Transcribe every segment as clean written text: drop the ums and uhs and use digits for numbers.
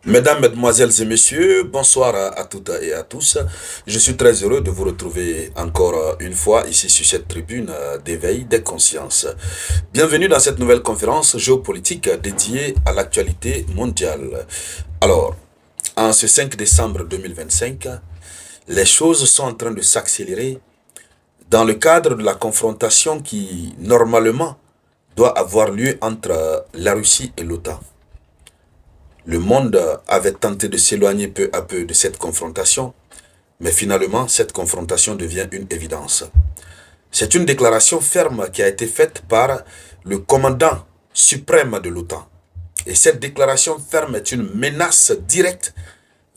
Mesdames, Mesdemoiselles et Messieurs, bonsoir à toutes et à tous. Je suis très heureux de vous retrouver encore une fois ici sur cette tribune d'éveil des consciences. Bienvenue dans cette nouvelle conférence géopolitique dédiée à l'actualité mondiale. Alors, en ce 5 décembre 2025, les choses sont en train de s'accélérer dans le cadre de la confrontation qui, normalement, doit avoir lieu entre la Russie et l'OTAN. Le monde avait tenté de s'éloigner peu à peu de cette confrontation, mais finalement, cette confrontation devient une évidence. C'est une déclaration ferme qui a été faite par le commandant suprême de l'OTAN. Et cette déclaration ferme est une menace directe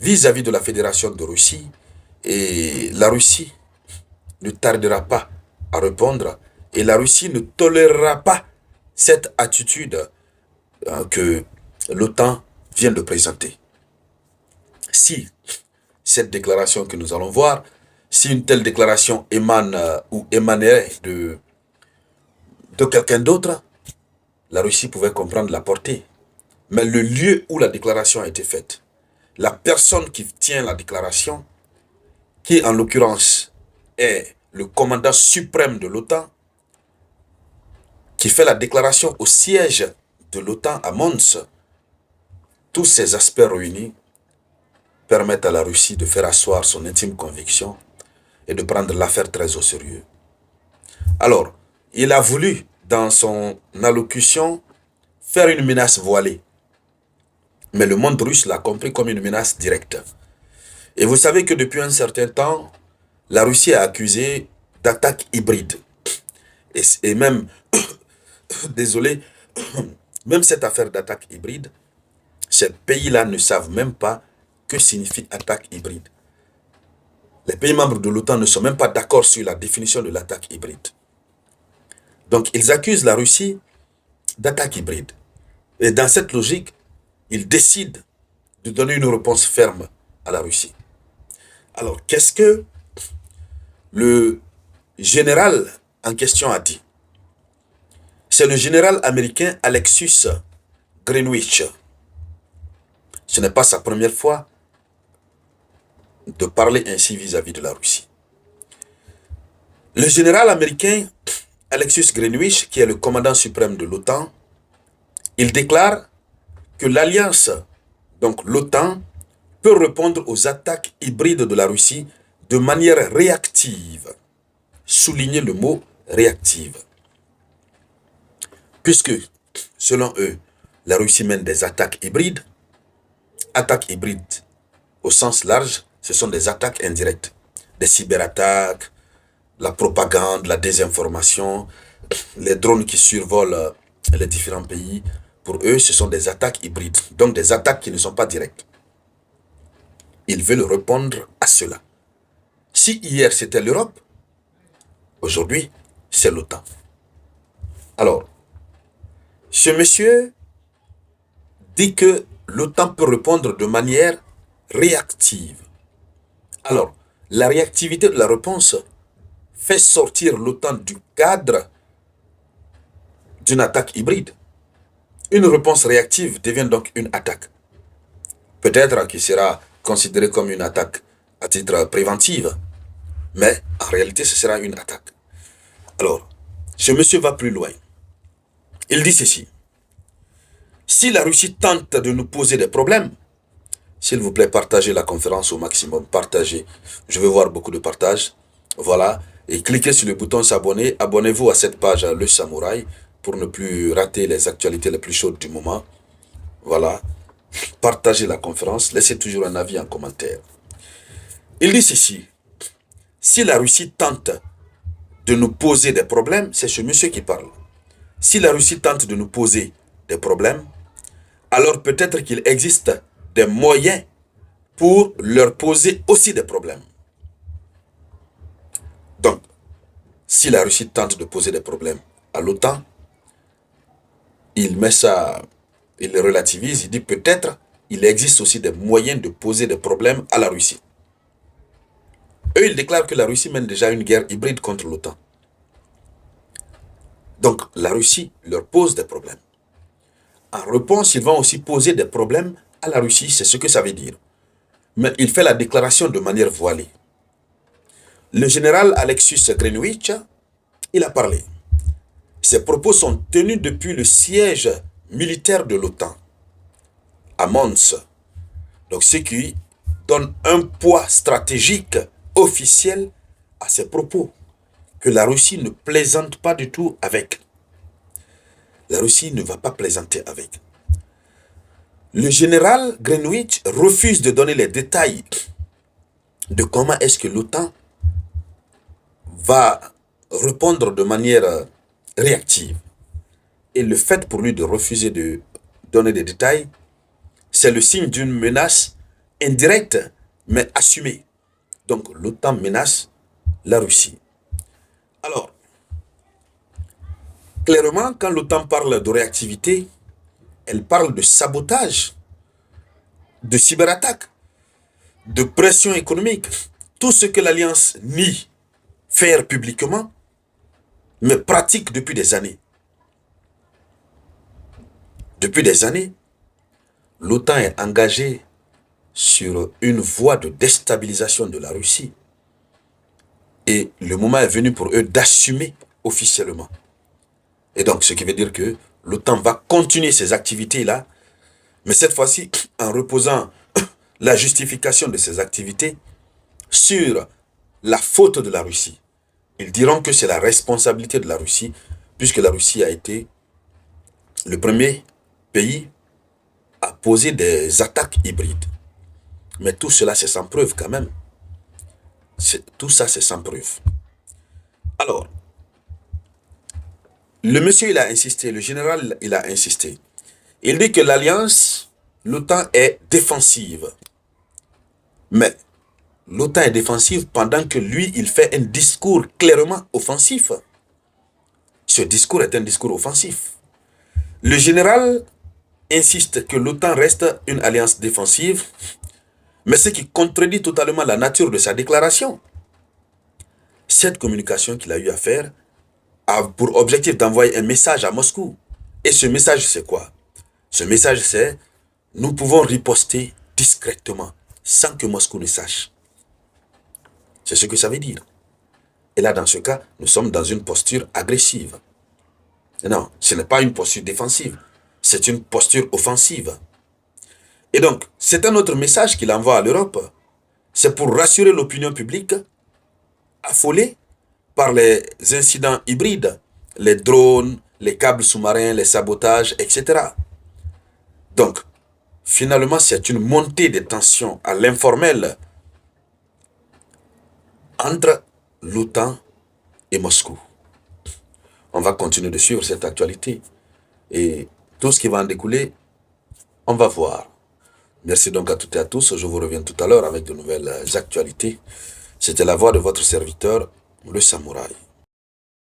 vis-à-vis de la Fédération de Russie. Et la Russie ne tardera pas à répondre. Et la Russie ne tolérera pas cette attitude que l'OTAN vient de présenter. Si cette déclaration que nous allons voir, si une telle déclaration émane ou émanerait de quelqu'un d'autre, la Russie pouvait comprendre la portée. Mais le lieu où la déclaration a été faite, la personne qui tient la déclaration, qui en l'occurrence est le commandant suprême de l'OTAN, qui fait la déclaration au siège de l'OTAN à Mons, tous ces aspects réunis permettent à la Russie de faire asseoir son intime conviction et de prendre l'affaire très au sérieux. Alors, il a voulu, dans son allocution, faire une menace voilée. Mais le monde russe l'a compris comme une menace directe. Et vous savez que depuis un certain temps, la Russie a accusé d'attaques hybrides. Et même, désolé, même cette affaire d'attaque hybride, ces pays-là ne savent même pas que signifie attaque hybride. Les pays membres de l'OTAN ne sont même pas d'accord sur la définition de l'attaque hybride. Donc, ils accusent la Russie d'attaque hybride. Et dans cette logique, ils décident de donner une réponse ferme à la Russie. Alors, qu'est-ce que le général en question a dit? C'est le général américain Alexis Greenwich. Ce n'est pas sa première fois de parler ainsi vis-à-vis de la Russie. Le général américain Alexis Greenwich, qui est le commandant suprême de l'OTAN, il déclare que l'alliance, donc l'OTAN, peut répondre aux attaques hybrides de la Russie de manière réactive. Soulignez le mot réactive. Puisque, selon eux, la Russie mène des attaques hybrides au sens large, ce sont des attaques indirectes, des cyberattaques, la propagande, la désinformation, les drones qui survolent les différents pays. Pour eux, ce sont des attaques hybrides, donc des attaques qui ne sont pas directes. Ils veulent répondre à cela. Si hier c'était l'Europe, aujourd'hui c'est l'OTAN. Alors, ce monsieur dit que l'OTAN peut répondre de manière réactive. Alors, la réactivité de la réponse fait sortir l'OTAN du cadre d'une attaque hybride. Une réponse réactive devient donc une attaque. Peut-être qu'il sera considéré comme une attaque à titre préventif, mais en réalité ce sera une attaque. Alors, ce monsieur va plus loin. Il dit ceci. Si la Russie tente de nous poser des problèmes, s'il vous plaît, partagez la conférence au maximum. Partagez. Je veux voir beaucoup de partages. Voilà. Et cliquez sur le bouton s'abonner. Abonnez-vous à cette page Le Samouraï pour ne plus rater les actualités les plus chaudes du moment. Voilà. Partagez la conférence. Laissez toujours un avis en commentaire. Il dit ceci. Si la Russie tente de nous poser des problèmes, c'est ce monsieur qui parle. Si la Russie tente de nous poser des problèmes, alors peut-être qu'il existe des moyens pour leur poser aussi des problèmes. Donc, si la Russie tente de poser des problèmes à l'OTAN, il met ça, il le relativise, il dit peut-être il existe aussi des moyens de poser des problèmes à la Russie. Eux, ils déclarent que la Russie mène déjà une guerre hybride contre l'OTAN. Donc, la Russie leur pose des problèmes. En réponse, ils vont aussi poser des problèmes à la Russie, c'est ce que ça veut dire. Mais il fait la déclaration de manière voilée. Le général Alexis Greenwich, il a parlé. Ses propos sont tenus depuis le siège militaire de l'OTAN à Mons. Donc, ce qui donne un poids stratégique officiel à ses propos, que la Russie ne plaisante pas du tout avec. La Russie ne va pas plaisanter avec. Le général Greenwich refuse de donner les détails de comment est-ce que l'OTAN va répondre de manière réactive. Et le fait pour lui de refuser de donner des détails, c'est le signe d'une menace indirecte, mais assumée. Donc l'OTAN menace la Russie. Alors, clairement, quand l'OTAN parle de réactivité, elle parle de sabotage, de cyberattaque, de pression économique. Tout ce que l'Alliance nie faire publiquement, mais pratique depuis des années. Depuis des années, l'OTAN est engagée sur une voie de déstabilisation de la Russie. Et le moment est venu pour eux d'assumer officiellement. Et donc, ce qui veut dire que l'OTAN va continuer ses activités-là, mais cette fois-ci en reposant la justification de ces activités sur la faute de la Russie. Ils diront que c'est la responsabilité de la Russie, puisque la Russie a été le premier pays à poser des attaques hybrides. Mais tout cela, c'est sans preuve quand même. Tout ça, c'est sans preuve. Alors, le monsieur, il a insisté, le général, il a insisté. Il dit que l'alliance, l'OTAN est défensive. Mais l'OTAN est défensive pendant que lui, il fait un discours clairement offensif. Ce discours est un discours offensif. Le général insiste que l'OTAN reste une alliance défensive, mais ce qui contredit totalement la nature de sa déclaration. Cette communication qu'il a eu à faire a pour objectif d'envoyer un message à Moscou. Et ce message, c'est quoi? Ce message, c'est « Nous pouvons riposter discrètement, sans que Moscou ne sache. » C'est ce que ça veut dire. Et là, dans ce cas, nous sommes dans une posture agressive. Non, ce n'est pas une posture défensive. C'est une posture offensive. Et donc, c'est un autre message qu'il envoie à l'Europe. C'est pour rassurer l'opinion publique, affolée par les incidents hybrides, les drones, les câbles sous-marins, les sabotages, etc. Donc, finalement, c'est une montée des tensions à l'informel entre l'OTAN et Moscou. On va continuer de suivre cette actualité. Et tout ce qui va en découler, on va voir. Merci donc à toutes et à tous. Je vous reviens tout à l'heure avec de nouvelles actualités. C'était la voix de votre serviteur, le Samouraï.